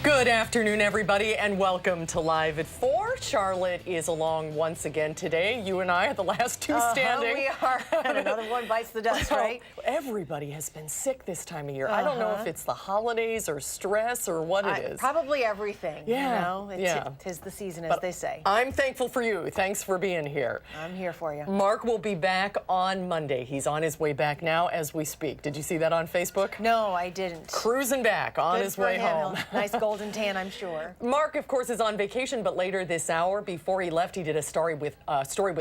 Good afternoon, everybody, and welcome to Live at 4. Charlotte is along once again today. You and I are the last two standing. We are. And another one bites the dust, right? Everybody has been sick this time of year. I don't know if it's the holidays or stress or what it is. Probably everything. Yeah. You know? Tis the season, as they say. I'm thankful for you. Thanks for being here. I'm here for you. Mark will be back on Monday. He's on his way back now as we speak. Did you see that on Facebook? No, I didn't. Cruising back on his way home. Nice golden tan, I'm sure. Mark, of course, is on vacation, but later this hour, before he left, he did a story with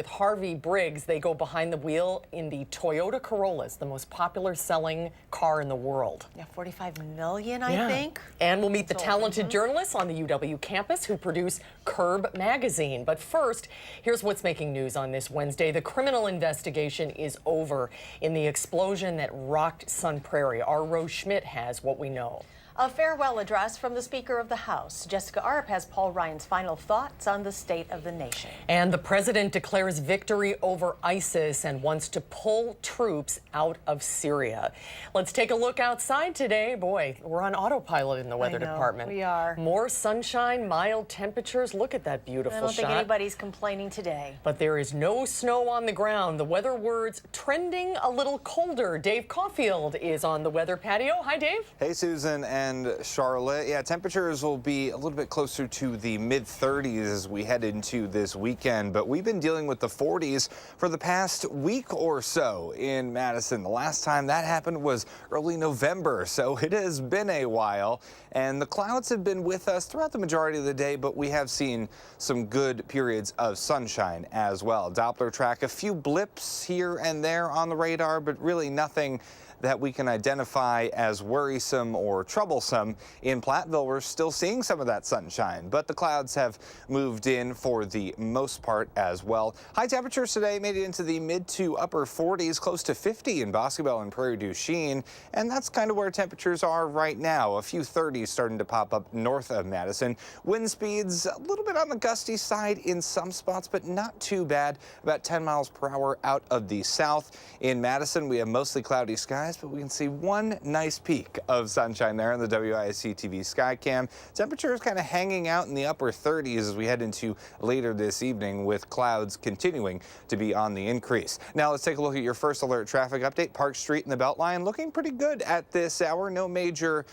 Harvey Briggs. They go behind the wheel in the Toyota Corollas, the most popular selling car in the world. Yeah, 45 million, I think. And we'll meet the talented journalists on the UW campus who produce Curb magazine. But first, here's what's making news on this Wednesday. The criminal investigation is over in the explosion that rocked Sun Prairie. Our Rose Schmidt has what we know. A farewell address from the Speaker of the House. Jessica Arp has Paul Ryan's final thoughts on the state of the nation. And the president declares victory over ISIS and wants to pull troops out of Syria. Let's take a look outside today. Boy, we're on autopilot in the weather department. We are. More sunshine, mild temperatures. Look at that beautiful shot. I don't think anybody's complaining today. But there is no snow on the ground. The weather words trending a little colder. Dave Caulfield is on the weather patio. Hi, Dave. Hey, Susan and Charlotte. Yeah, temperatures will be a little bit closer to the mid-30s as we head into this weekend, but we've been dealing with the 40s for the past week or so in Madison. The last time that happened was early November, so it has been a while, and the clouds have been with us throughout the majority of the day, but we have seen some good periods of sunshine as well. Doppler track, a few blips here and there on the radar, but really nothing that we can identify as worrisome or troublesome. In Platteville, we're still seeing some of that sunshine, but the clouds have moved in for the most part as well. High temperatures today made it into the mid to upper 40s, close to 50 in Boscobel and Prairie du Chien, and that's kind of where temperatures are right now. A few 30s starting to pop up north of Madison. Wind speeds a little bit on the gusty side in some spots, but not too bad. About 10 miles per hour out of the south. In Madison, we have mostly cloudy skies, but we can see one nice peak of sunshine there on the WISC-TV Skycam. Temperatures kind of hanging out in the upper 30s as we head into later this evening, with clouds continuing to be on the increase. Now let's take a look at your first alert traffic update. Park Street and the Beltline looking pretty good at this hour. No major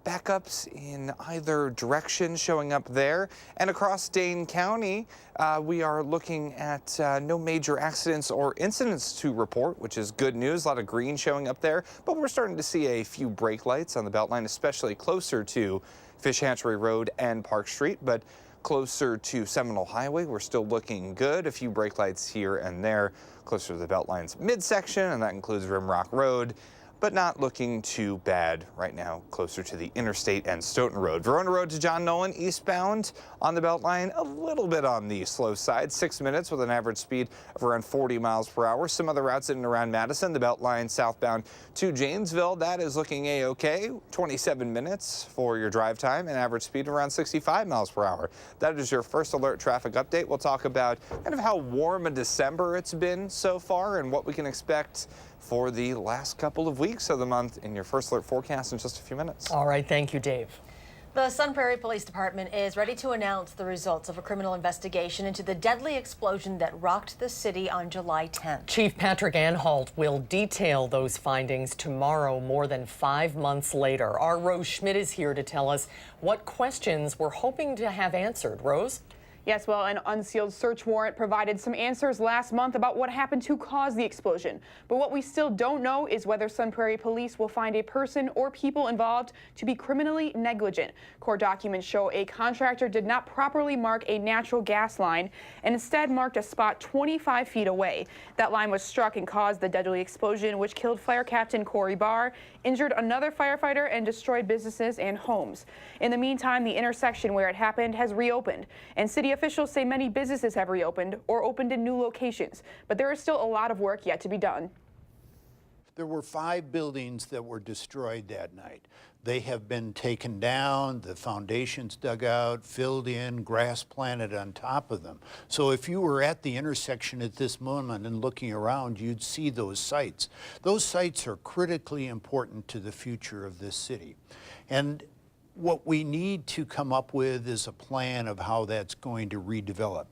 backups in either direction showing up there. And across Dane County, we are looking at no major accidents or incidents to report, which is good news. A lot of green showing up there, but we're starting to see a few brake lights on the Beltline, especially closer to Fish Hatchery Road and Park Street, but closer to Seminole Highway, we're still looking good. A few brake lights here and there closer to the Beltline's midsection, and that includes Rimrock Road, but not looking too bad right now, closer to the Interstate and Stoughton Road. Verona Road to John Nolan eastbound on the Beltline, a little bit on the slow side, 6 minutes with an average speed of around 40 miles per hour. Some other routes in and around Madison, the Beltline southbound to Janesville, that is looking a-okay, 27 minutes for your drive time, and average speed around 65 miles per hour. That is your first alert traffic update. We'll talk about kind of how warm a December it's been so far and what we can expect for the last couple of weeks of the month in your first alert forecast in just a few minutes. All right, thank you, Dave. The Sun Prairie Police Department is ready to announce the results of a criminal investigation into the deadly explosion that rocked the city on July 10th. Chief Patrick Anhalt will detail those findings tomorrow, more than 5 months later. Our Rose Schmidt is here to tell us what questions we're hoping to have answered. Rose? Yes, well, an unsealed search warrant provided some answers last month about what happened to cause the explosion. But what we still don't know is whether Sun Prairie Police will find a person or people involved to be criminally negligent. Court documents show a contractor did not properly mark a natural gas line and instead marked a spot 25 feet away. That line was struck and caused the deadly explosion, which killed Fire Captain Corey Barr, injured another firefighter, and destroyed businesses and homes. In the meantime, the intersection where it happened has reopened, and city officials say many businesses have reopened or opened in new locations, but there is still a lot of work yet to be done. There were 5 buildings that were destroyed that night. They have been taken down, the foundations dug out, filled in, grass planted on top of them. So if you were at the intersection at this moment and looking around, you'd see those sites. Those sites are critically important to the future of this city. And what we need to come up with is a plan of how that's going to redevelop.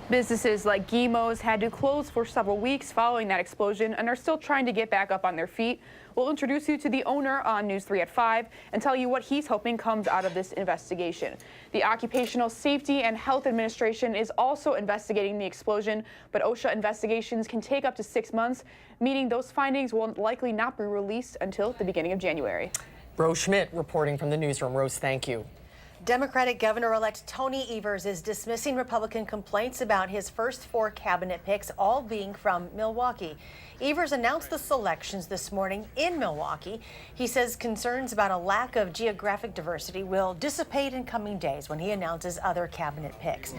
Businesses like Gimo's had to close for several weeks following that explosion and are still trying to get back up on their feet. We'll introduce you to the owner on News 3 at 5 and tell you what he's hoping comes out of this investigation. The Occupational Safety and Health Administration is also investigating the explosion, but OSHA investigations can take up to 6 months, meaning those findings will likely not be released until the beginning of January. Rose Schmidt reporting from the newsroom. Rose, thank you. Democratic Governor-elect Tony Evers is dismissing Republican complaints about his first 4 cabinet picks, all being from Milwaukee. Evers announced the selections this morning in Milwaukee. He says concerns about a lack of geographic diversity will dissipate in coming days when he announces other cabinet picks.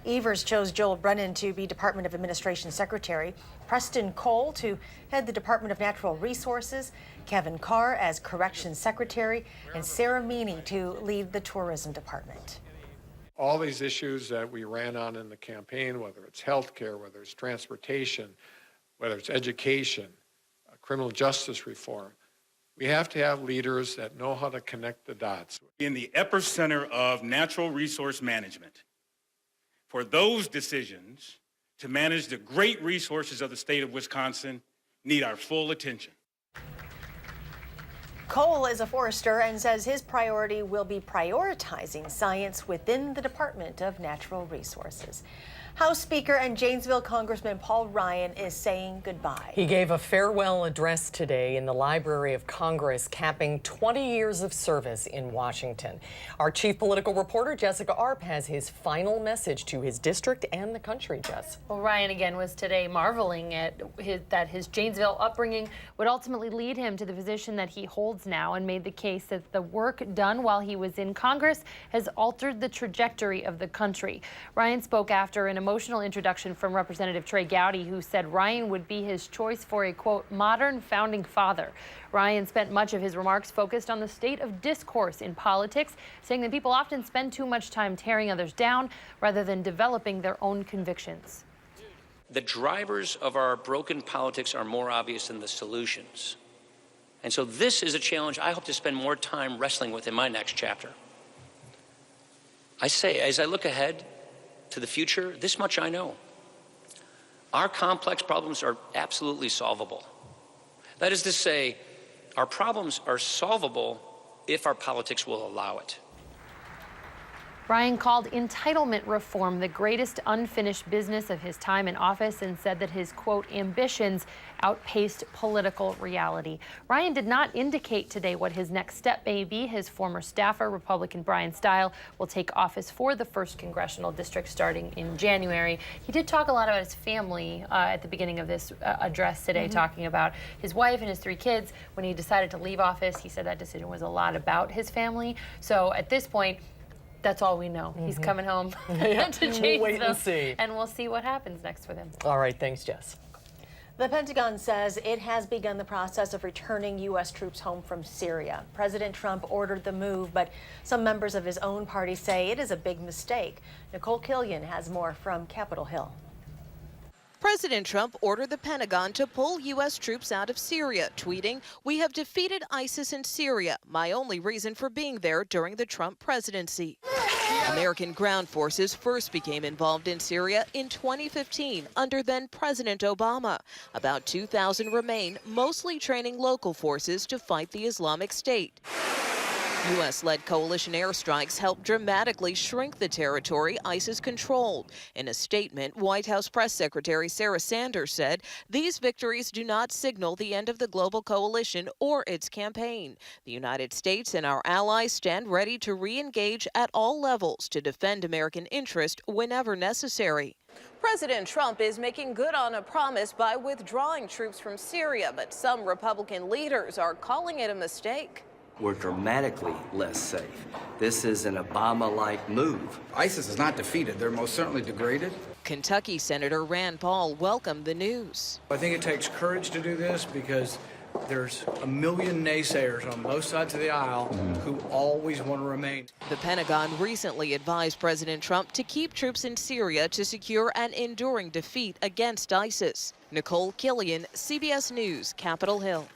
Evers chose Joel Brennan to be Department of Administration Secretary, Preston Cole to head the Department of Natural Resources, Kevin Carr as Corrections Secretary, and Sarah Meany to lead the Tourism Department. All these issues that we ran on in the campaign, whether it's healthcare, whether it's transportation, whether it's education, criminal justice reform, we have to have leaders that know how to connect the dots. In the epicenter of natural resource management, for those decisions to manage the great resources of the state of Wisconsin need our full attention. Cole is a forester and says his priority will be prioritizing science within the Department of Natural Resources. House Speaker and Janesville Congressman Paul Ryan is saying goodbye. He gave a farewell address today in the Library of Congress, capping 20 years of service in Washington. Our chief political reporter, Jessica Arp, has his final message to his district and the country, Jess. Well, Ryan again was today marveling at that his Janesville upbringing would ultimately lead him to the position that he holds now, and made the case that the work done while he was in Congress has altered the trajectory of the country. Ryan spoke after an emotional introduction from Representative Trey Gowdy, who said Ryan would be his choice for a, quote, modern founding father. Ryan spent much of his remarks focused on the state of discourse in politics, saying that people often spend too much time tearing others down rather than developing their own convictions. The drivers of our broken politics are more obvious than the solutions. And so this is a challenge I hope to spend more time wrestling with in my next chapter. I say, as I look ahead to the future, this much I know. Our complex problems are absolutely solvable. That is to say, our problems are solvable if our politics will allow it. Ryan called entitlement reform the greatest unfinished business of his time in office and said that his, quote, ambitions outpaced political reality. Ryan did not indicate today what his next step may be. His former staffer, Republican Brian Stile, will take office for the 1st Congressional District starting in January. He did talk a lot about his family at the beginning of this address today, talking about his wife and his 3 kids. When he decided to leave office, he said that decision was a lot about his family. So at this point, that's all we know. He's coming home to Janesville. We'll wait and see. And we'll see what happens next with him. All right, thanks, Jess. The Pentagon says it has begun the process of returning U.S. troops home from Syria. President Trump ordered the move, but some members of his own party say it is a big mistake. Nicole Killian has more from Capitol Hill. President Trump ordered the Pentagon to pull U.S. troops out of Syria, tweeting, "We have defeated ISIS in Syria. My only reason for being there during the Trump presidency." American ground forces first became involved in Syria in 2015 under then-President Obama. About 2,000 remain, mostly training local forces to fight the Islamic State. U.S.-led coalition airstrikes helped dramatically shrink the territory ISIS controlled. In a statement, White House Press Secretary Sarah Sanders said, "These victories do not signal the end of the global coalition or its campaign. The United States and our allies stand ready to re-engage at all levels to defend American interest whenever necessary." President Trump is making good on a promise by withdrawing troops from Syria, but some Republican leaders are calling it a mistake. We're dramatically less safe. This is an Obama-like move. ISIS is not defeated. They're most certainly degraded. Kentucky Senator Rand Paul welcomed the news. I think it takes courage to do this because there's a million naysayers on both sides of the aisle who always want to remain. The Pentagon recently advised President Trump to keep troops in Syria to secure an enduring defeat against ISIS. Nicole Killian, CBS News, Capitol Hill.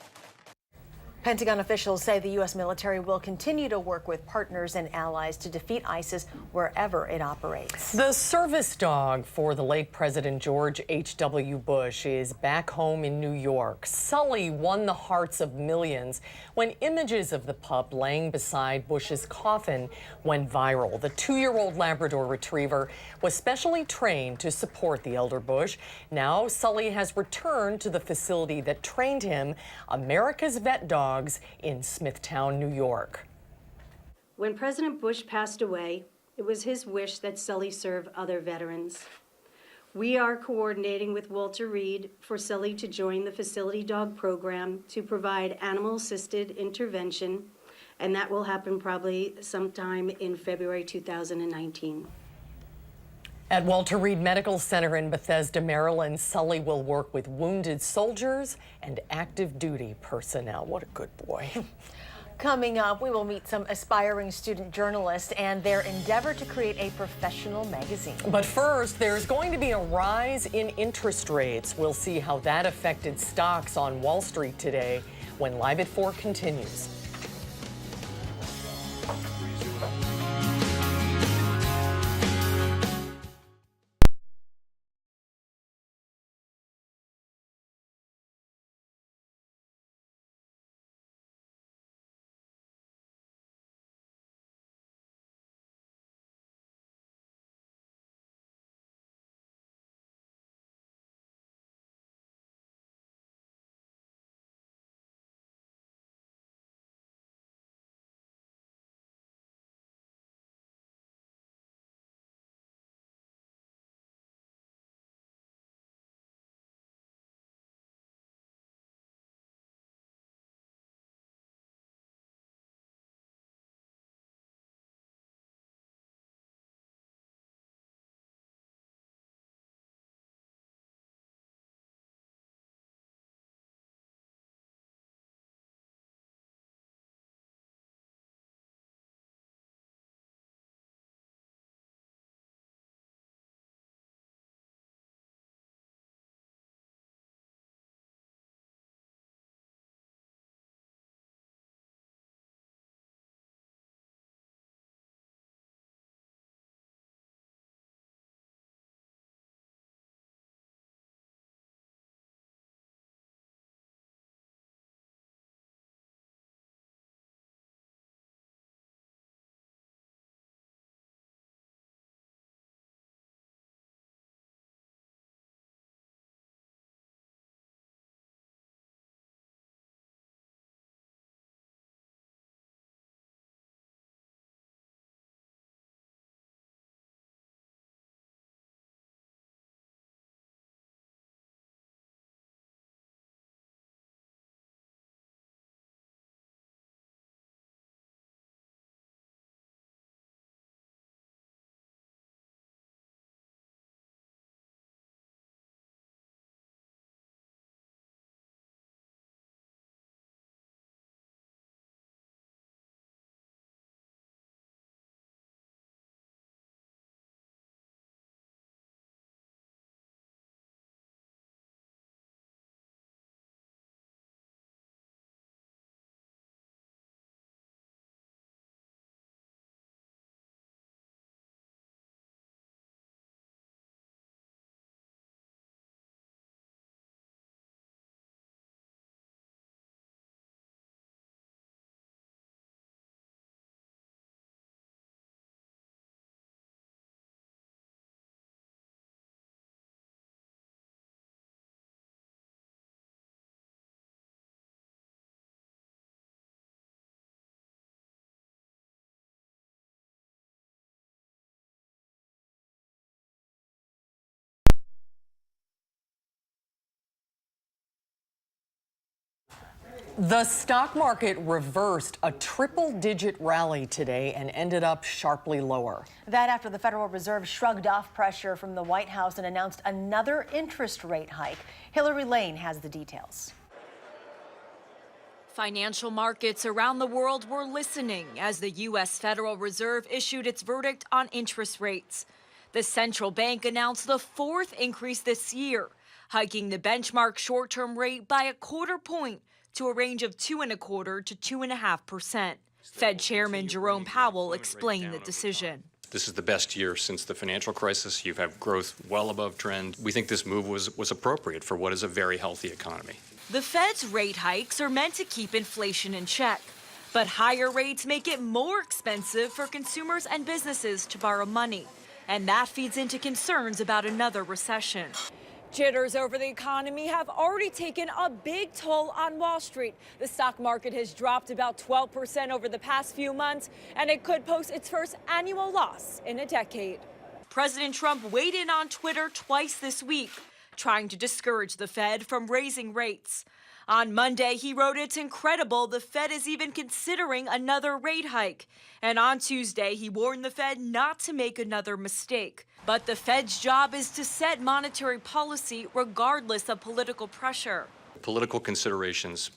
Pentagon officials say the U.S. military will continue to work with partners and allies to defeat ISIS wherever it operates. The service dog for the late President George H.W. Bush is back home in New York. Sully won the hearts of millions when images of the pup laying beside Bush's coffin went viral. The 2-year-old Labrador retriever was specially trained to support the elder Bush. Now Sully has returned to the facility that trained him, America's Vet Dog, in Smithtown, New York. When President Bush passed away, it was his wish that Sully serve other veterans. We are coordinating with Walter Reed for Sully to join the facility dog program to provide animal-assisted intervention, and that will happen probably sometime in February 2019. At Walter Reed Medical Center in Bethesda, Maryland, Sully will work with wounded soldiers and active duty personnel. What a good boy. Coming up, we will meet some aspiring student journalists and their endeavor to create a professional magazine. But first, there's going to be a rise in interest rates. We'll see how that affected stocks on Wall Street today when Live at 4 continues. The stock market reversed a triple-digit rally today and ended up sharply lower. That after the Federal Reserve shrugged off pressure from the White House and announced another interest rate hike. Hillary Lane has the details. Financial markets around the world were listening as the U.S. Federal Reserve issued its verdict on interest rates. The central bank announced the fourth increase this year, hiking the benchmark short-term rate by a quarter point to a range of 2.25% to 2.5%. Fed Chairman Jerome Powell explained the decision. This is the best year since the financial crisis. You've had growth well above trend. We think this move was appropriate for what is a very healthy economy. The Fed's rate hikes are meant to keep inflation in check, but higher rates make it more expensive for consumers and businesses to borrow money, and that feeds into concerns about another recession. Jitters over the economy have already taken a big toll on Wall Street. The stock market has dropped about 12% over the past few months, and it could post its first annual loss in a decade. President Trump weighed in on Twitter twice this week, trying to discourage the Fed from raising rates. On Monday, he wrote it's incredible the Fed is even considering another rate hike. And on Tuesday, he warned the Fed not to make another mistake. But the Fed's job is to set monetary policy regardless of political pressure. Political considerations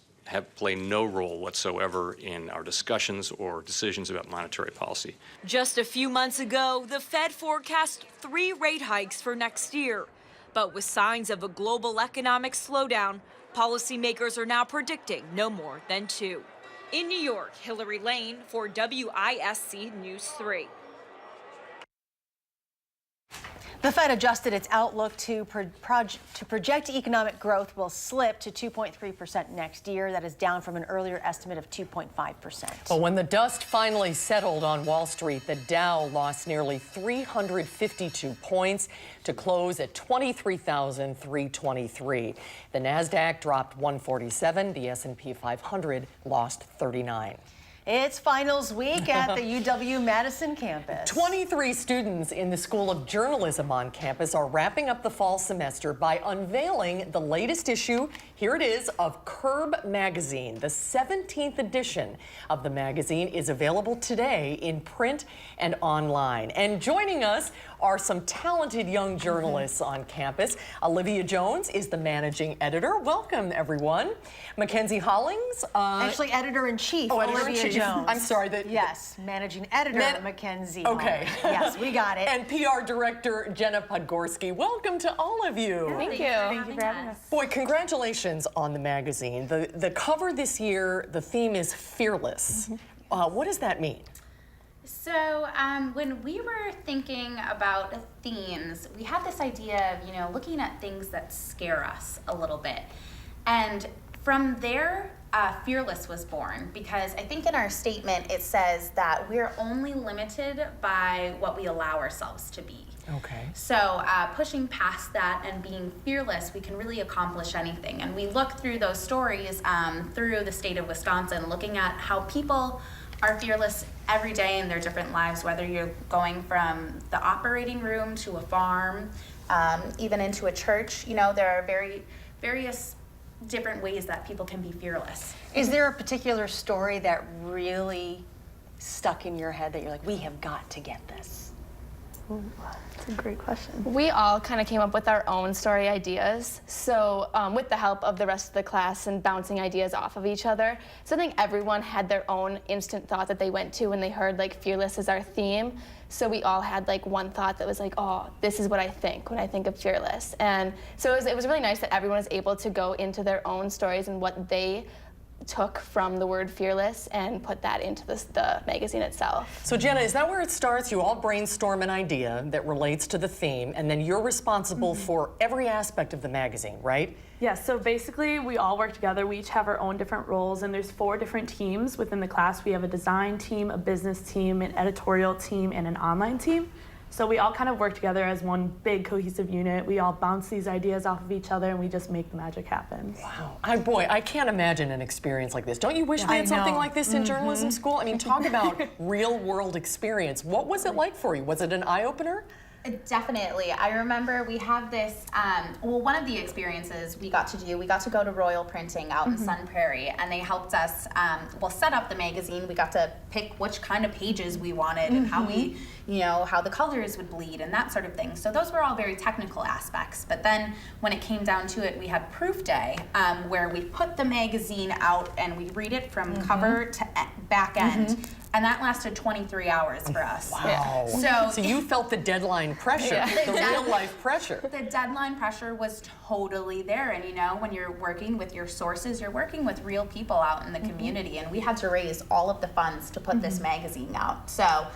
play no role whatsoever in our discussions or decisions about monetary policy. Just a few months ago, the Fed forecast 3 rate hikes for next year. But with signs of a global economic slowdown, policymakers are now predicting no more than 2. In New York, Hillary Lane for WISC News 3. The Fed adjusted its outlook to project economic growth will slip to 2.3% next year. That is down from an earlier estimate of 2.5%. Well, when the dust finally settled on Wall Street, the Dow lost nearly 352 points to close at 23,323. The Nasdaq dropped 147. The S&P 500 lost 39. It's finals week at the UW Madison campus. 23 students in the School of Journalism on campus are wrapping up the fall semester by unveiling the latest issue, here it is, of Curb magazine. The 17th edition of the magazine is available today in print and online. And joining us are some talented young journalists on campus. Olivia Jones is the managing editor. Welcome, everyone. Mackenzie Hollings. Actually, editor-in-chief, Olivia Jones. I'm sorry. Yes, managing editor, Mackenzie. Okay. Yes, we got it. And PR director, Jenna Podgorski. Welcome to all of you. Thank you. Thank you for having us. Boy, congratulations on the magazine. The cover this year, the theme is fearless. What does that mean? So when we were thinking about themes, we had this idea of, looking at things that scare us a little bit. And from there, Fearless was born, because I think in our statement it says that we're only limited by what we allow ourselves to be. Okay. So pushing past that and being fearless, we can really accomplish anything. And we look through those stories through the state of Wisconsin, looking at how people are fearless every day in their different lives, whether you're going from the operating room to a farm, even into a church. There are various different ways that people can be fearless. Is there a particular story that really stuck in your head that you're like, we have got to get this? Ooh, that's a great question. We all kind of came up with our own story ideas. So with the help of the rest of the class and bouncing ideas off of each other. So I think everyone had their own instant thought that they went to when they heard fearless is our theme. So we all had one thought that was oh, this is what I think when I think of fearless. And so it was really nice that everyone was able to go into their own stories and what they took from the word fearless and put that into the magazine itself. So Jenna, is that where it starts? You all brainstorm an idea that relates to the theme, and then you're responsible for every aspect of the magazine, right? Yes, so basically we all work together. We each have our own different roles, and there's 4 different teams within the class. We have a design team, a business team, an editorial team, and an online team. So we all kind of work together as one big cohesive unit. We all bounce these ideas off of each other, and we just make the magic happen. Wow. I can't imagine an experience like this. Don't you wish we had something like this in journalism school? I mean, talk about real-world experience. What was it like for you? Was it an eye-opener? Definitely. I remember we have this, well, one of the experiences we got to go to Royal Printing out in Sun Prairie, and they helped us, set up the magazine. We got to pick which kind of pages we wanted and how we, how the colors would bleed and that sort of thing. So those were all very technical aspects. But then when it came down to it, we had proof day, where we put the magazine out and we read it from cover to back end. And that lasted 23 hours for us. Wow. So you felt the deadline pressure, the real life pressure. The deadline pressure was totally there. And when you're working with your sources, you're working with real people out in the community. And we had to raise all of the funds to put this magazine out. So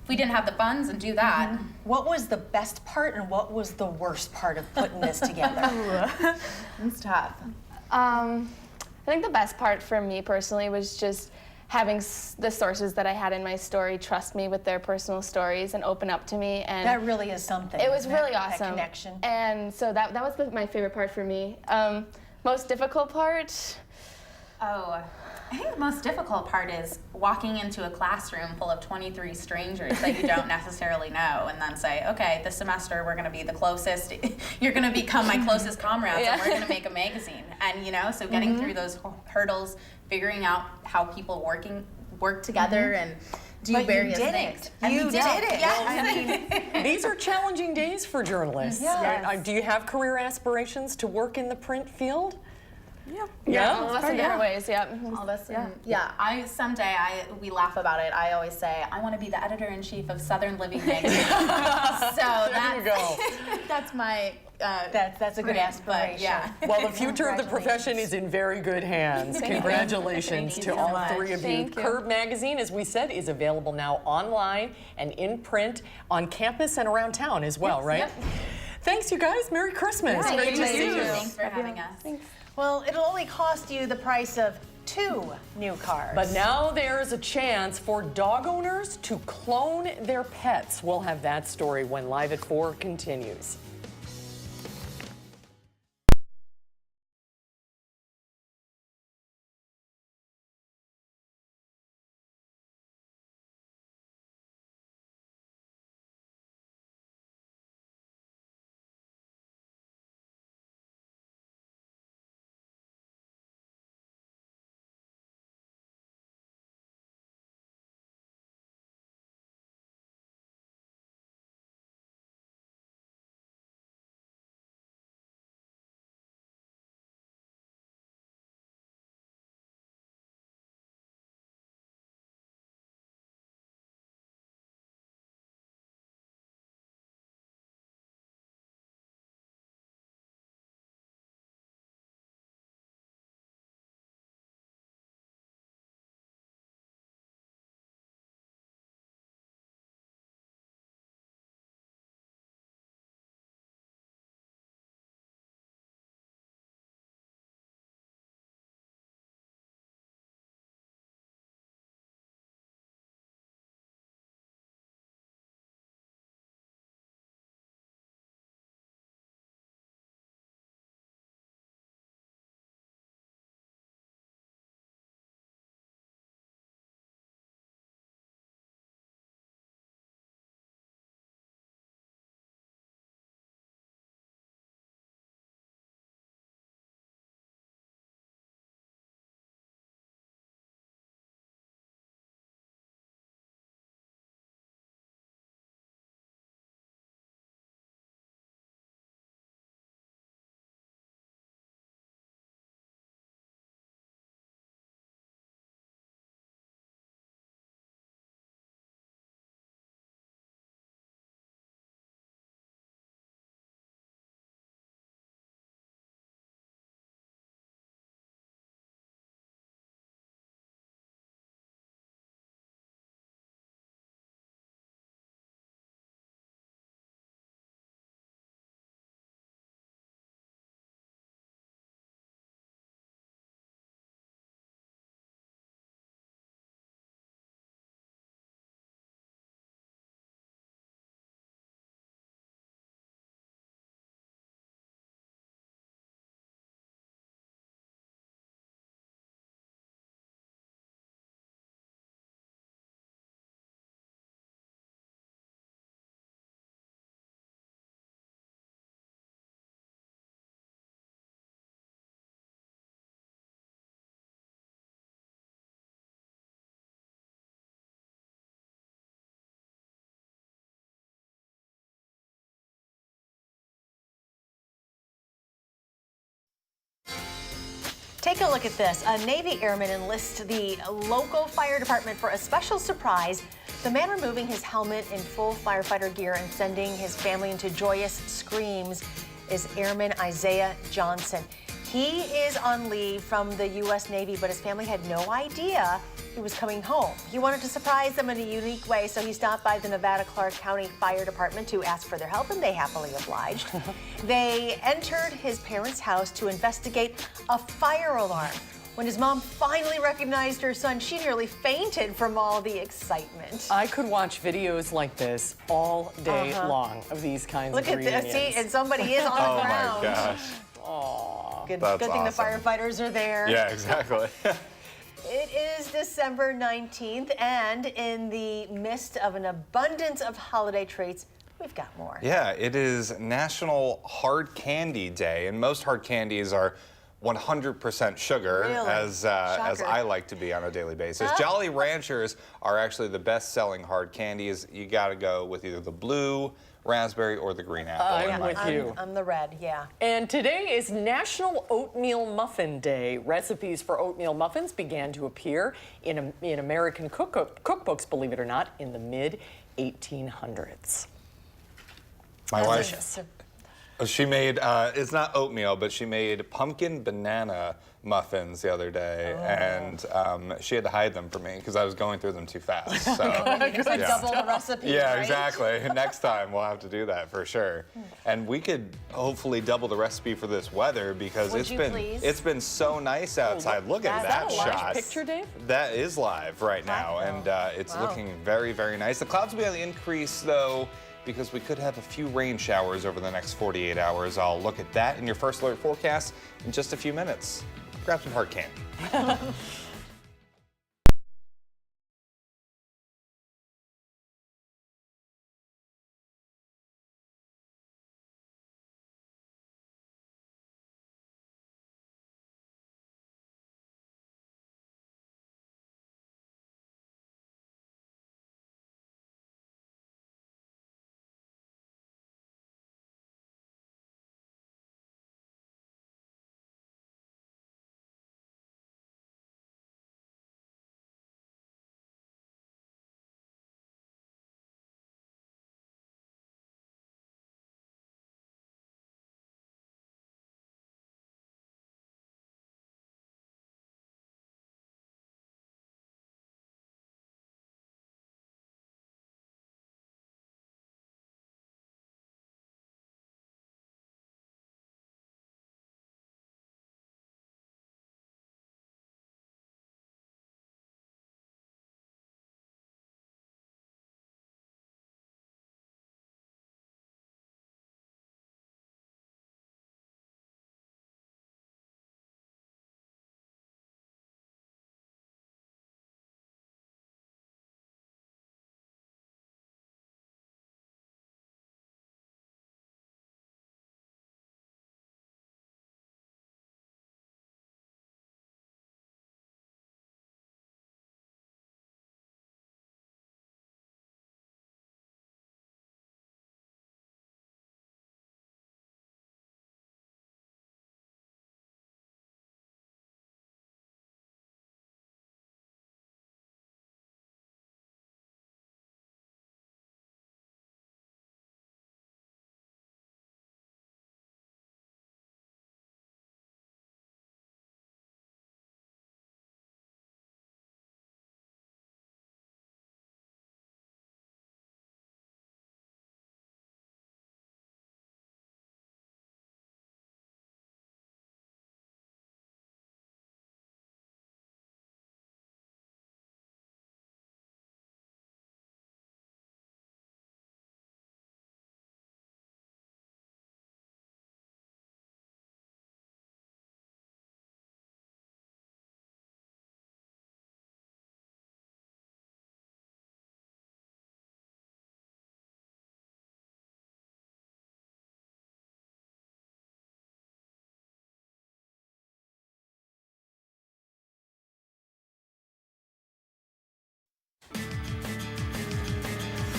if we didn't have the funds and do that. What was the best part and what was the worst part of putting this together? It's tough. I think the best part for me personally was just having the sources that I had in my story trust me with their personal stories and open up to me. And that really is something. It was really awesome. That connection. And so that was my favorite part for me. Most difficult part? I think the most difficult part is walking into a classroom full of 23 strangers that you don't necessarily know and then say, okay, this semester we're going to be the closest, you're going to become my closest comrades and we're going to make a magazine. And so getting through those hurdles, figuring out how people work together and do various things. You did it. Yes. These are challenging days for journalists. Yes. Do you have career aspirations to work in the print field? All of us in different ways, All of us, someday we laugh about it. I always say, I want to be the editor-in-chief of Southern Living magazine. So that's my that's a good aspiration. Well, the future of the profession is in very good hands. Congratulations to all three of you. Curb magazine, as we said, is available now online and in print on campus and around town as well, right? Thanks, you guys. Merry Christmas. Great to see you. Thanks for having us. Thanks. Well, it'll only cost you the price of 2 new cars. But now there's a chance for dog owners to clone their pets. We'll have that story when Live at 4 continues. Take a look at this. A Navy airman enlists the local fire department for a special surprise. The man removing his helmet in full firefighter gear and sending his family into joyous screams is Airman Isaiah Johnson. He is on leave from the U.S. Navy, but his family had no idea he was coming home. He wanted to surprise them in a unique way, so he stopped by the Nevada-Clark County Fire Department to ask for their help, and they happily obliged. They entered his parents' house to investigate a fire alarm. When his mom finally recognized her son, she nearly fainted from all the excitement. I could watch videos like this all day long of these kinds of reunions. Look at this, see, and somebody is on the ground. Oh my gosh. Aww. Good That's thing the awesome. firefighters are there. Yeah, exactly. It is December 19th, and in the midst of an abundance of holiday treats, we've got more. Yeah, it is National Hard Candy Day, and most hard candies are 100% sugar, Really? as I like to be on a daily basis. Jolly Ranchers are actually the best-selling hard candies. You got to go with either the blue, raspberry, or the green apple. I'm with you. I'm the red, yeah. And today is National Oatmeal Muffin Day. Recipes for oatmeal muffins began to appear in American cookbooks, believe it or not, in the mid-1800s. My wife, she made, it's not oatmeal, but she made pumpkin banana muffins the other day, and she had to hide them for me because I was going through them too fast. So, Double the recipe, yeah, right? exactly. Next time we'll have to do that for sure. And we could hopefully double the recipe for this weather because Would you please? it's been so nice outside. Look at that Is that a shot. live picture, Dave? That is live right now, and it's looking very, very nice. The clouds will be on the increase, though, because we could have a few rain showers over the next 48 hours. I'll look at that in your first alert forecast in just a few minutes. Grab some hard candy.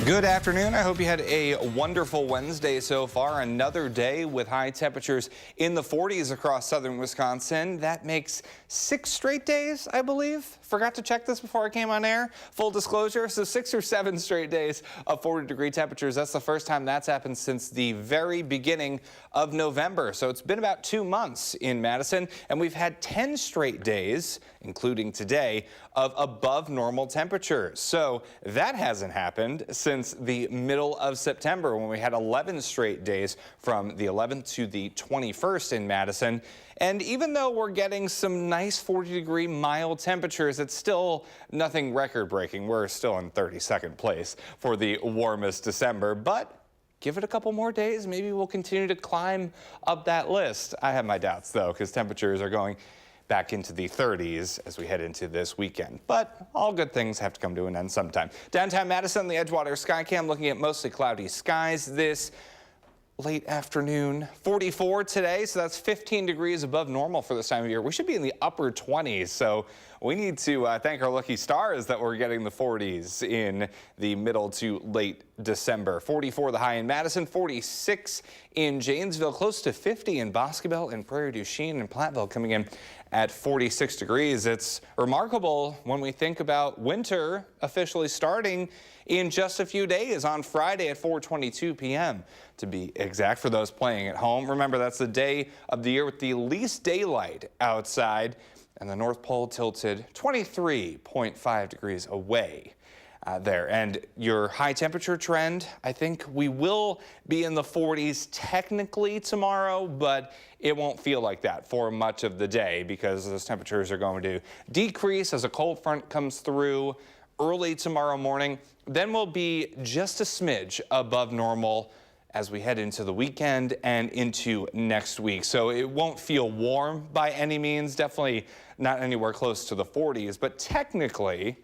Good afternoon. I hope you had a wonderful Wednesday so far. Another day with high temperatures in the 40s across southern Wisconsin. That makes 6 straight days, I believe. Forgot to check this before I came on air. Full disclosure, so 6 or 7 straight days of 40-degree temperatures. That's the first time that's happened since the very beginning of November. So it's been about 2 months in Madison, and we've had 10 straight days, including today, of above normal temperatures. So that hasn't happened since the middle of September, when we had 11 straight days from the 11th to the 21st in Madison. And even though we're getting some nice 40-degree mild temperatures, it's still nothing record-breaking. We're still in 32nd place for the warmest December, but give it a couple more days, maybe we'll continue to climb up that list. I have my doubts, though, because temperatures are going back into the 30s as we head into this weekend. But all good things have to come to an end sometime. Downtown Madison, the Edgewater Skycam looking at mostly cloudy skies this late afternoon. 44 today, so that's 15 degrees above normal for this time of year. We should be in the upper 20s, so we need to thank our lucky stars that we're getting the 40s in the middle to late December. 44 the high in Madison, 46 in Janesville, close to 50 in Boscobel and Prairie du Chien and Platteville, coming in at 46 degrees. It's remarkable when we think about winter officially starting in just a few days, on Friday at 4:22 p.m. to be exact, for those playing at home. Remember, that's the day of the year with the least daylight outside, and the North Pole tilted 23.5 degrees away there. And your high temperature trend, I think we will be in the 40s technically tomorrow, but it won't feel like that for much of the day, because those temperatures are going to decrease as a cold front comes through early tomorrow morning. Then we'll be just a smidge above normal as we head into the weekend and into next week. So it won't feel warm by any means, definitely not anywhere close to the 40s, but technically,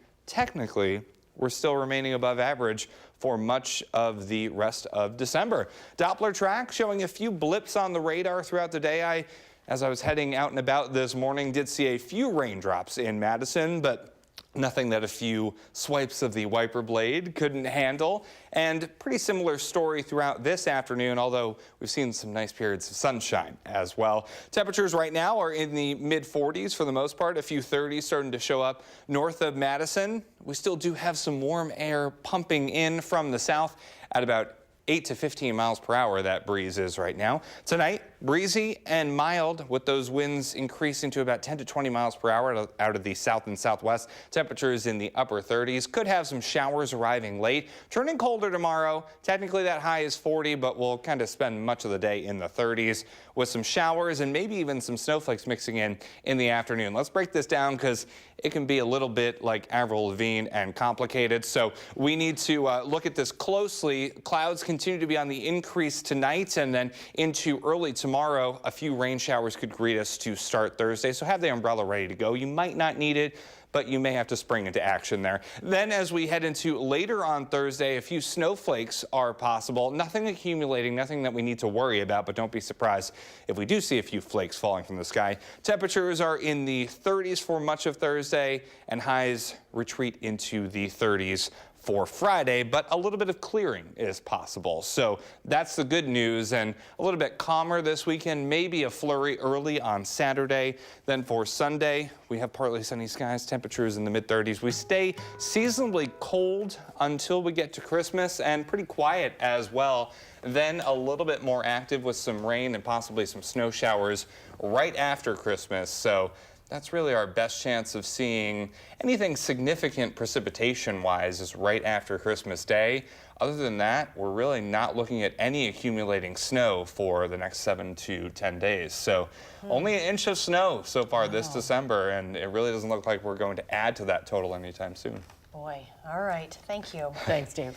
we're still remaining above average for much of the rest of December. Doppler track showing a few blips on the radar throughout the day. As I was heading out and about this morning, did see a few raindrops in Madison, but nothing that a few swipes of the wiper blade couldn't handle. And pretty similar story throughout this afternoon, although we've seen some nice periods of sunshine as well. Temperatures right now are in the mid-40s for the most part, a few 30s starting to show up north of Madison. We still do have some warm air pumping in from the south at about 8 to 15 miles per hour, that breeze is right now. Tonight, breezy and mild, with those winds increasing to about 10 to 20 miles per hour out of the south and southwest. Temperatures in the upper 30s. Could have some showers arriving late. Turning colder tomorrow. Technically, that high is 40, but we'll kind of spend much of the day in the 30s with some showers and maybe even some snowflakes mixing in the afternoon. Let's break this down, because it can be a little bit like Avril Lavigne and complicated. So we need to look at this closely. Clouds continue to be on the increase tonight, and then into early tomorrow, a few rain showers could greet us to start Thursday. So have the umbrella ready to go. You might not need it, but you may have to spring into action there. Then as we head into later on Thursday, a few snowflakes are possible. Nothing accumulating, nothing that we need to worry about, but don't be surprised if we do see a few flakes falling from the sky. Temperatures are in the 30s for much of Thursday, and highs retreat into the 30s for Friday, but a little bit of clearing is possible. So that's the good news, and a little bit calmer this weekend, maybe a flurry early on Saturday. Then for Sunday, we have partly sunny skies, temperatures in the mid-30s. We stay seasonably cold until we get to Christmas, and pretty quiet as well. Then a little bit more active with some rain and possibly some snow showers right after Christmas. So that's really our best chance of seeing anything significant precipitation-wise is right after Christmas Day. Other than that, we're really not looking at any accumulating snow for the next 7 to 10 days. So only an inch of snow so far this December, and it really doesn't look like we're going to add to that total anytime soon. Boy, all right, thank you. Thanks, Dave.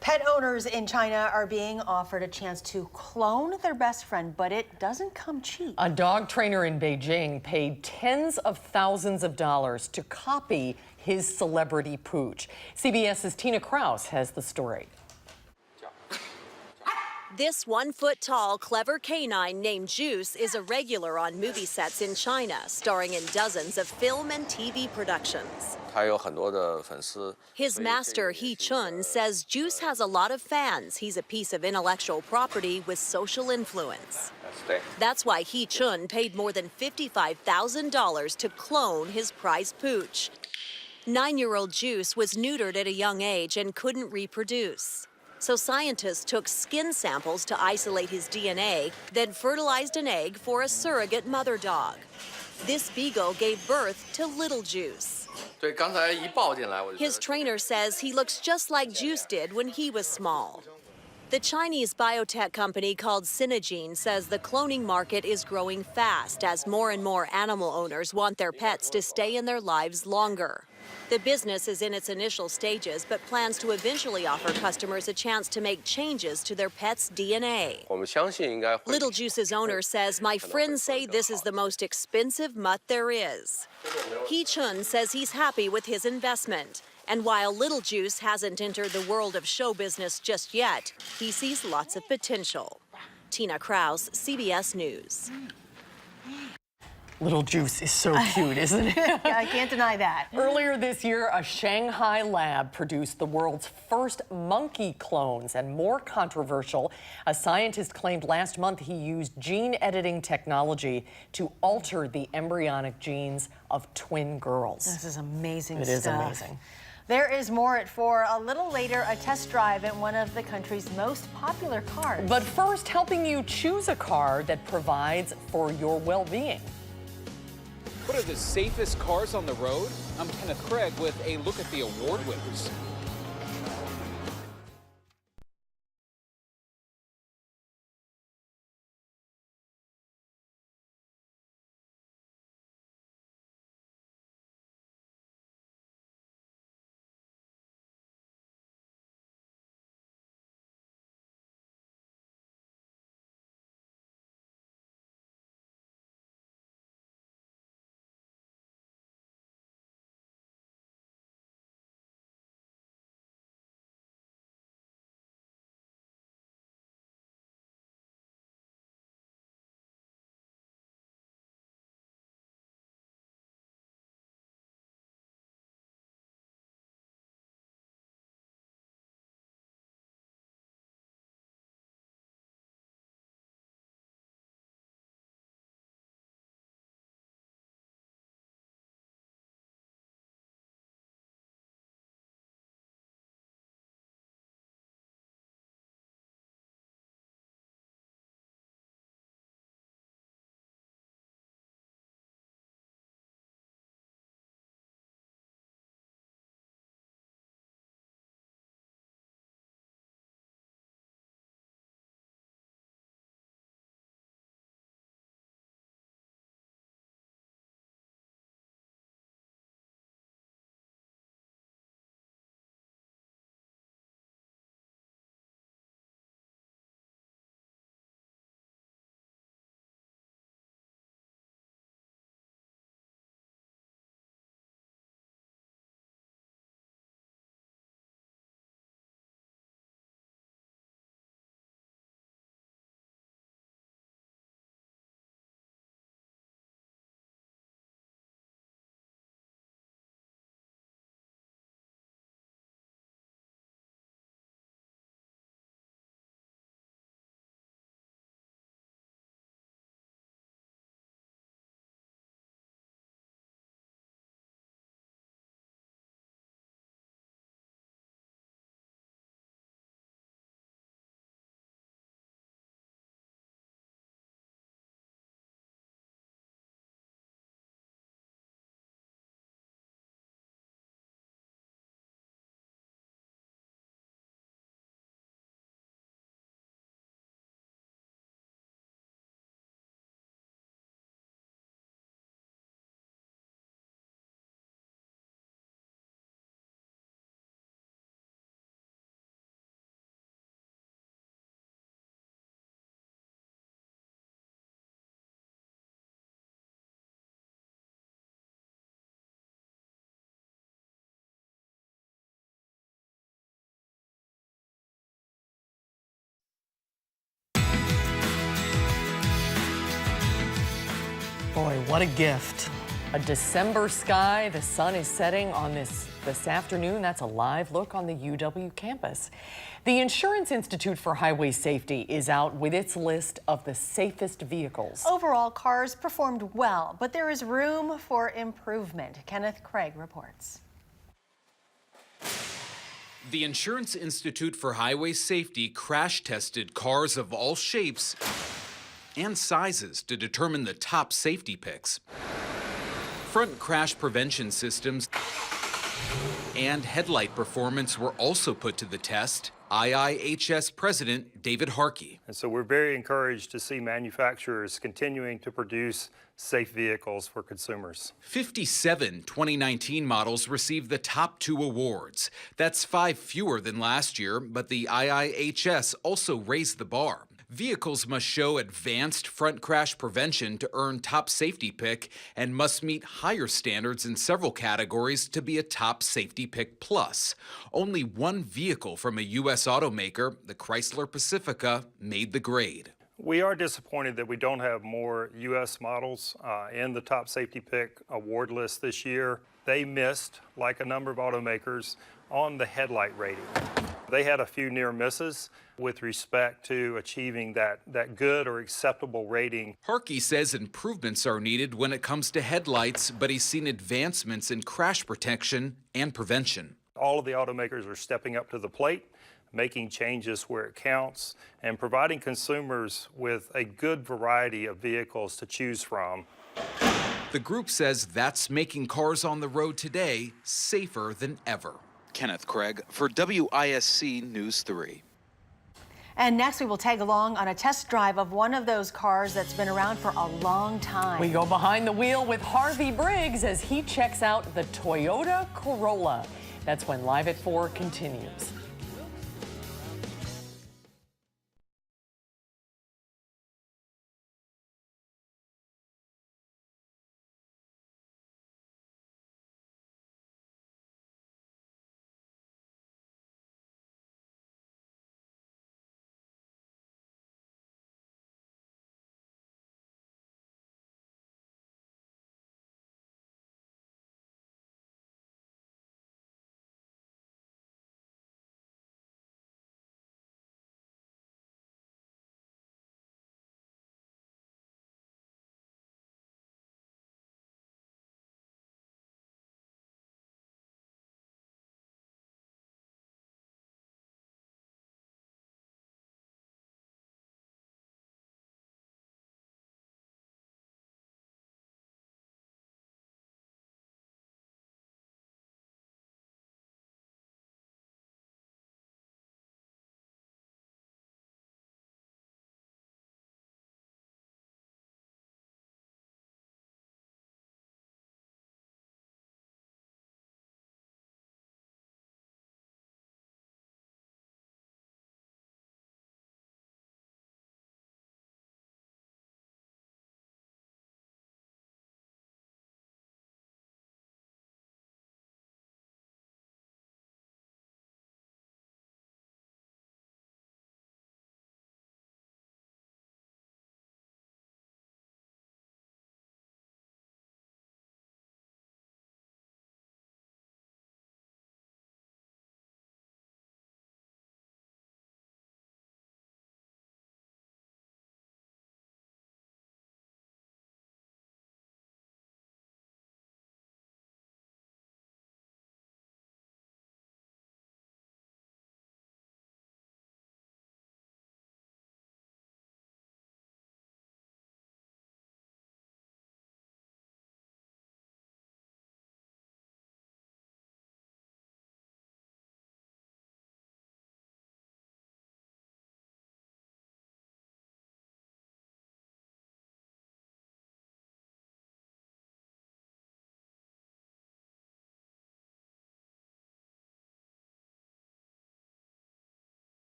Pet owners in China are being offered a chance to clone their best friend, but it doesn't come cheap. A dog trainer in Beijing paid tens of thousands of dollars to copy his celebrity pooch. CBS's Tina Kraus has the story. This 1-foot-tall, clever canine named Juice is a regular on movie sets in China, starring in dozens of film and TV productions. His master, He Chun, says Juice has a lot of fans. He's a piece of intellectual property with social influence. That's why He Chun paid more than $55,000 to clone his prized pooch. 9-year-old Juice was neutered at a young age and couldn't reproduce. So scientists took skin samples to isolate his DNA, then fertilized an egg for a surrogate mother dog. This beagle gave birth to Little Juice. His trainer says he looks just like Juice did when he was small. The Chinese biotech company called Syngene says the cloning market is growing fast as more and more animal owners want their pets to stay in their lives longer. The business is in its initial stages, but plans to eventually offer customers a chance to make changes to their pet's DNA. Little Juice's owner says, "My friends say this is the most expensive mutt there is." He Chun says he's happy with his investment. And while Little Juice hasn't entered the world of show business just yet, he sees lots of potential. Tina Kraus, CBS News. Little Juice is so cute, isn't it? Yeah, I can't deny that. Earlier this year, a Shanghai lab produced the world's first monkey clones. And more controversial, a scientist claimed last month he used gene editing technology to alter the embryonic genes of twin girls. This is amazing stuff. It is amazing. There is more at 4. A little later, a test drive in one of the country's most popular cars. But first, helping you choose a car that provides for your well-being. What are the safest cars on the road? I'm Kenneth Craig with a look at the award winners. What a gift. A December sky. The sun is setting on this afternoon. That's a live look on the UW campus. The Insurance Institute for Highway Safety is out with its list of the safest vehicles. Overall, cars performed well, but there is room for improvement. Kenneth Craig reports. The Insurance Institute for Highway Safety crash tested cars of all shapes and sizes to determine the top safety picks. Front crash prevention systems and headlight performance were also put to the test. IIHS President David Harkey. And so we're very encouraged to see manufacturers continuing to produce safe vehicles for consumers. 57 2019 models received the top 2 awards. That's 5 fewer than last year, but the IIHS also raised the bar. Vehicles must show advanced front crash prevention to earn top safety pick and must meet higher standards in several categories to be a top safety pick plus. Only one vehicle from a U.S. automaker, the Chrysler Pacifica, made the grade. We are disappointed that we don't have more U.S. models in the top safety pick award list this year. They missed, like a number of automakers, on the headlight rating. They had a few near misses with respect to achieving that good or acceptable rating. Harkey says improvements are needed when it comes to headlights, but he's seen advancements in crash protection and prevention. All of the automakers are stepping up to the plate, making changes where it counts, and providing consumers with a good variety of vehicles to choose from. The group says that's making cars on the road today safer than ever. Kenneth Craig for WISC News 3. And next, we will tag along on a test drive of one of those cars that's been around for a long time. We go behind the wheel with Harvey Briggs as he checks out the Toyota Corolla. That's when Live at 4 continues.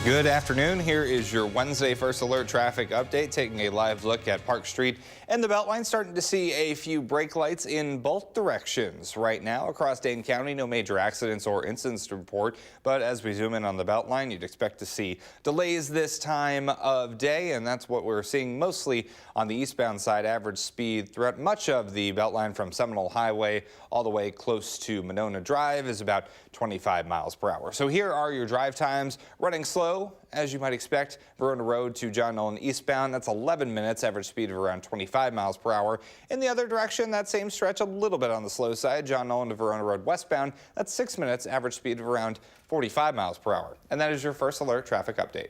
Good afternoon. Here is your Wednesday First Alert traffic update, taking a live look at Park Street and the Beltline. Starting to see a few brake lights in both directions right now across Dane County. No major accidents or incidents to report, but as we zoom in on the Beltline, you'd expect to see delays this time of day, and that's what we're seeing mostly on the eastbound side. Average speed throughout much of the Beltline from Seminole Highway all the way close to Monona Drive is about 25 miles per hour. So here are your drive times. Running slow, as you might expect. Verona Road to John Nolan eastbound, that's 11 minutes, average speed of around 25 miles per hour. In the other direction, that same stretch a little bit on the slow side. John Nolan to Verona Road westbound, that's 6 minutes, average speed of around 45 miles per hour. And that is your First Alert traffic update.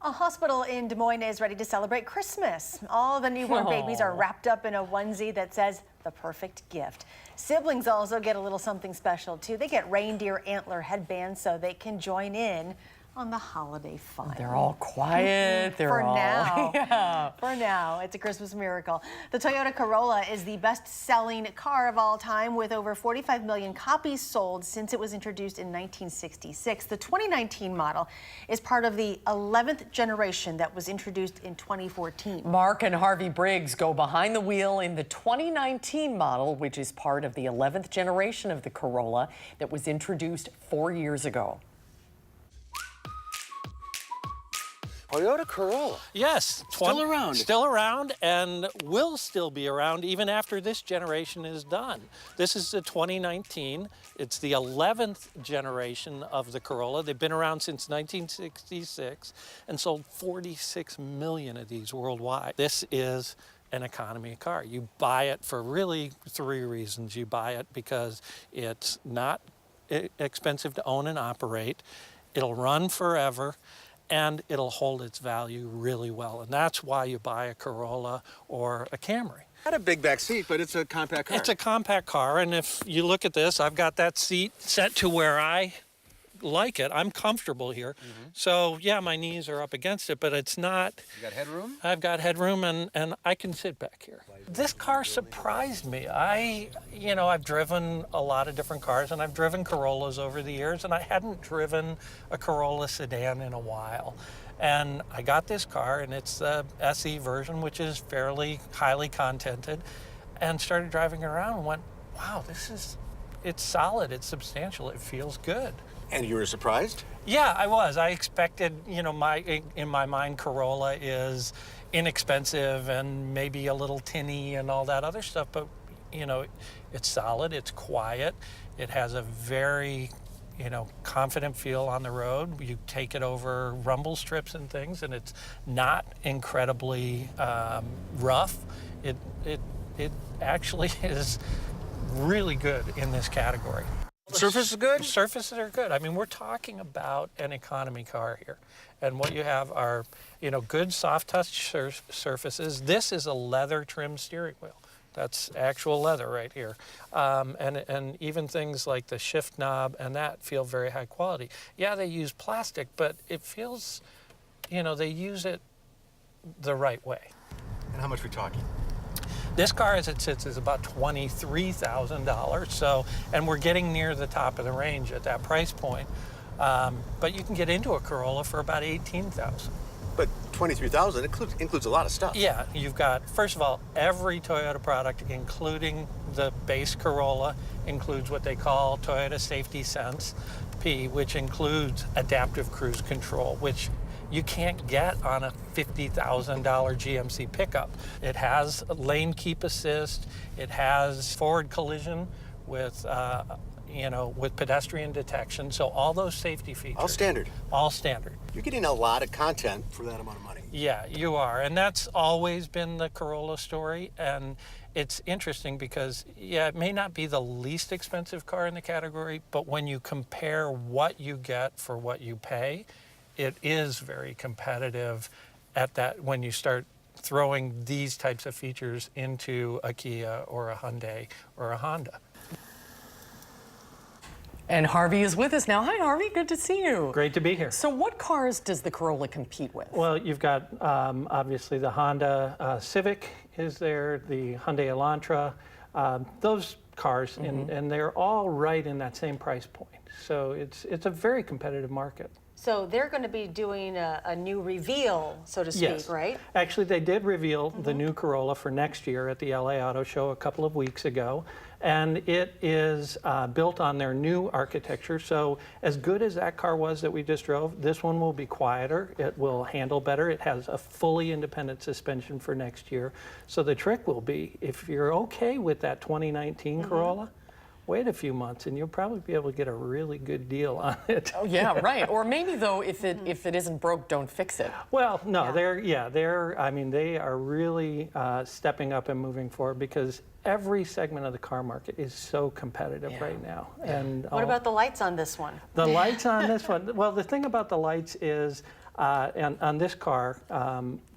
A hospital in Des Moines is ready to celebrate Christmas. All the newborn babies are wrapped up in a onesie that says the perfect gift. Siblings also get a little something special too. They get reindeer antler headbands so they can join in on the holiday fun. They're all quiet. They're For all now. Yeah. For now, it's a Christmas miracle. The Toyota Corolla is the best-selling car of all time, with over 45 million copies sold since it was introduced in 1966. The 2019 model is part of the 11th generation that was introduced in 2014. Mark and Harvey Briggs go behind the wheel in the 2019 model, which is part of the 11th generation of the Corolla that was introduced 4 years ago. Toyota Corolla. Yes. Still around. Still around, and will still be around even after this generation is done. This is the 2019. It's the 11th generation of the Corolla. They've been around since 1966 and sold 46 million of these worldwide. This is an economy car. You buy it for really 3 reasons. You buy it because it's not expensive to own and operate. It'll run forever, and it'll hold its value really well. And that's why you buy a Corolla or a Camry. Not a big back seat, but it's a compact car. It's a compact car, and if you look at this, I've got that seat set to where I like it. I'm comfortable here. So yeah, my knees are up against it, but it's not. You got headroom? I've got headroom, and I can sit back here. This car surprised me. I've driven a lot of different cars, and I've driven Corollas over the years, and I hadn't driven a Corolla sedan in a while. And I got this car, and it's the SE version, which is fairly highly contented, and started driving it around and went, wow, it's solid, it's substantial, it feels good. And you were surprised? Yeah, I was. I expected, in my mind, Corolla is inexpensive and maybe a little tinny and all that other stuff, but, it's solid, it's quiet, it has a very, confident feel on the road. You take it over rumble strips and things, and it's not incredibly rough. It actually is really good in this category. Surface is good? Surfaces are good. I mean, we're talking about an economy car here. And what you have are, good soft touch surfaces. This is a leather trimmed steering wheel. That's actual leather right here. And even things like the shift knob and that feel very high quality. Yeah, they use plastic, but it feels, they use it the right way. And how much are we talking? This car, as it sits, is about $23,000. So, and we're getting near the top of the range at that price point. But you can get into a Corolla for about $18,000. But $23,000 includes a lot of stuff. Yeah, you've got, first of all, every Toyota product, including the base Corolla, includes what they call Toyota Safety Sense P, which includes adaptive cruise control, which you can't get on a $50,000 GMC pickup. It has lane keep assist. It has forward collision with, with pedestrian detection. So all those safety features. All standard. All standard. You're getting a lot of content for that amount of money. Yeah, you are. And that's always been the Corolla story. And it's interesting because, it may not be the least expensive car in the category, but when you compare what you get for what you pay, it is very competitive at that when you start throwing these types of features into a Kia or a Hyundai or a Honda. And Harvey is with us now. Hi, Harvey. Good to see you. Great to be here. So what cars does the Corolla compete with? Well, you've got obviously the Honda Civic is there, the Hyundai Elantra, those cars, and they're all right in that same price point. So it's a very competitive market. So they're going to be doing a new reveal, so to speak, Yes. right? Actually, they did reveal the new Corolla for next year at the LA Auto Show a couple of weeks ago. And it is built on their new architecture. So as good as that car was that we just drove, this one will be quieter. It will handle better. It has a fully independent suspension for next year. So the trick will be, if you're okay with that 2019 Corolla, wait a few months and you'll probably be able to get a really good deal on it. Oh yeah, right. Or maybe though, if it isn't broke, don't fix it. Well, no, they are really stepping up and moving forward because every segment of the car market is so competitive right now. And What about the lights on this one? the lights on this one? Well, the thing about the lights is, on this car,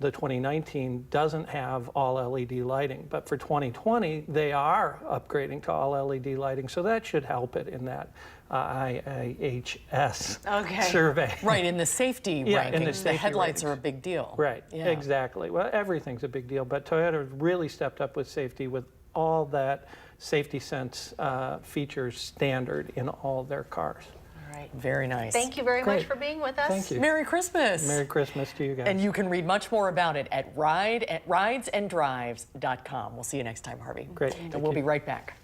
the 2019 doesn't have all LED lighting, but for 2020, they are upgrading to all LED lighting, so that should help it in that IIHS survey. Right, in the safety rankings, the headlights are a big deal. Right, exactly. Well, everything's a big deal, but Toyota really stepped up with safety with all that safety sense features standard in all their cars. Very nice. Thank you very much for being with us. Thank you. Merry Christmas. Merry Christmas to you guys. And you can read much more about it at ridesanddrives.com. We'll see you next time, Harvey. Great. And we'll be right back.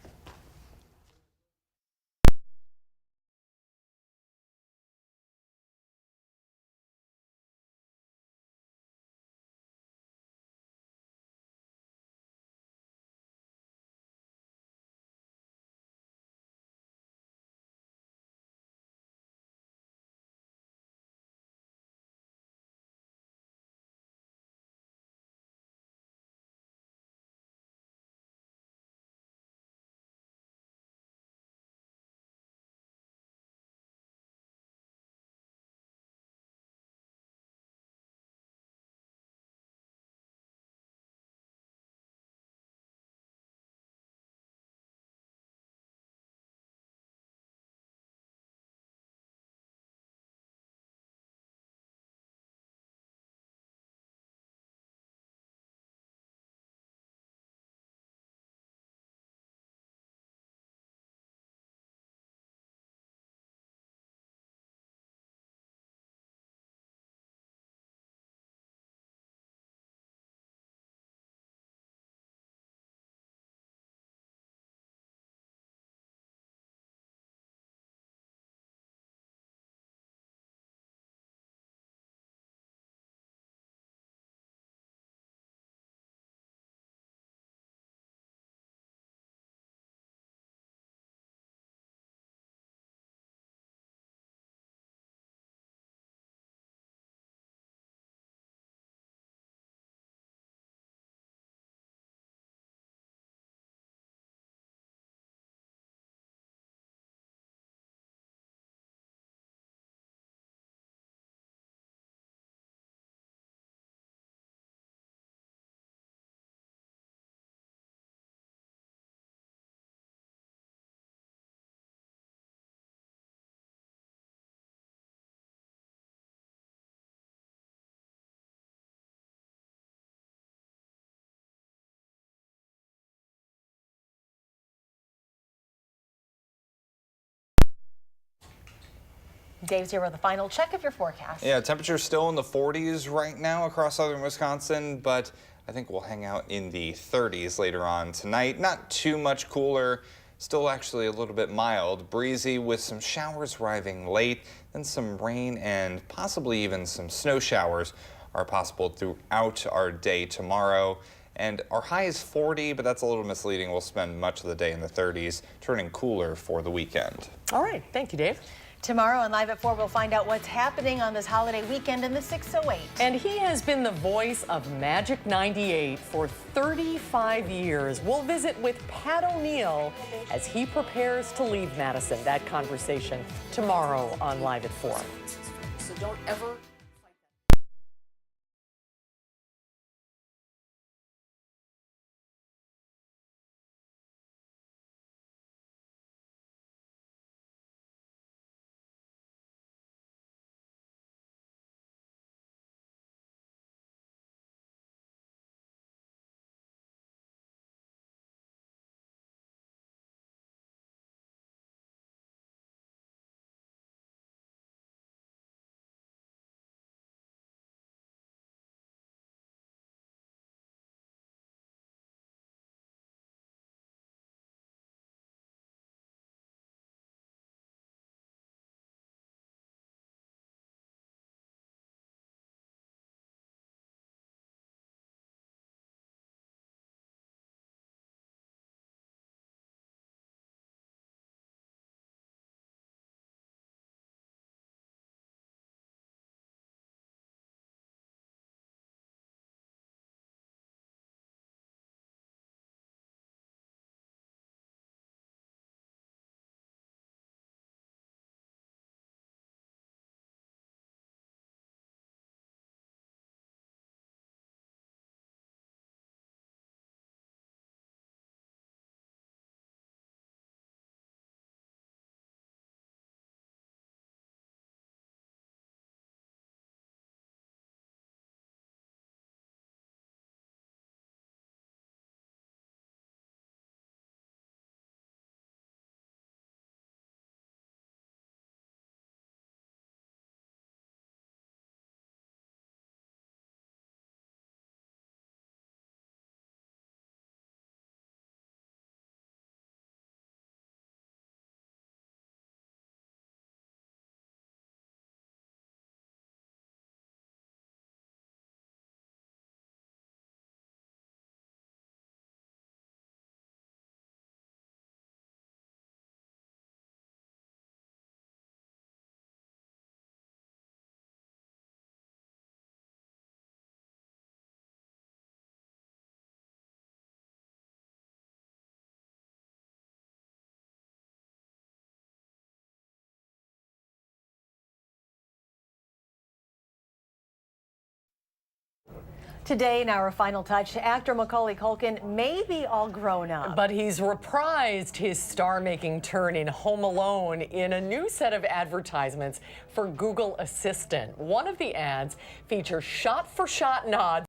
Dave's here with a final check of your forecast. Yeah, temperature's still in the 40s right now across southern Wisconsin, but I think we'll hang out in the 30s later on tonight. Not too much cooler, still actually a little bit mild, breezy with some showers arriving late, then some rain and possibly even some snow showers are possible throughout our day tomorrow. And our high is 40, but that's a little misleading. We'll spend much of the day in the 30s, turning cooler for the weekend. All right, thank you, Dave. Tomorrow on Live at 4, we'll find out what's happening on this holiday weekend in the 608. And he has been the voice of Magic 98 for 35 years. We'll visit with Pat O'Neill as he prepares to leave Madison. That conversation tomorrow on Live at 4. So don't ever Today, in our final touch, actor Macaulay Culkin may be all grown up. But he's reprised his star-making turn in Home Alone in a new set of advertisements for Google Assistant. One of the ads features shot-for-shot nods